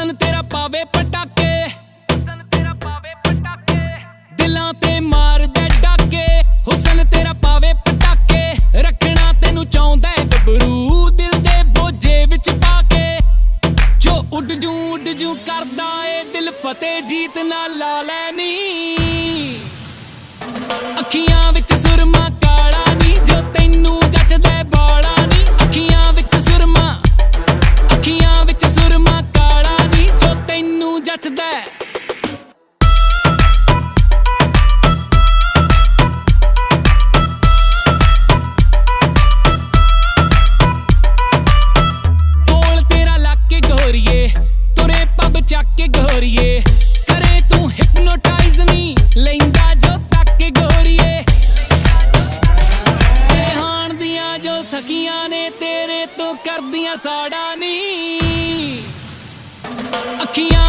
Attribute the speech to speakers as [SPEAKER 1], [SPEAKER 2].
[SPEAKER 1] हुसन तेरा पावे पटाके, दिलां ते मार दे डाके। हुसन तेरा पावे पटाके, रखना तेनू चाहुंदा है गबरू दिल दे बोझे विच पाके। जो उड जू करदा ए दिल फतेह जीत ना ला लैनी। अखियां विच सुरमा काला नी, जो तैनू जचदा बाला नी। अखियां विच सुरमा, अखियां विच सुरमा काला नी, जो तैनू जचदा। कोल तेरा लाके गोरिए, तुरे पब चक के गोरिए, करे तू हिप्नोटाइज नी लैंदा जो तक गोरिए। ते हाण दियां जो सखियां ने तेरे तो करदियां साड़ा नी। अखियां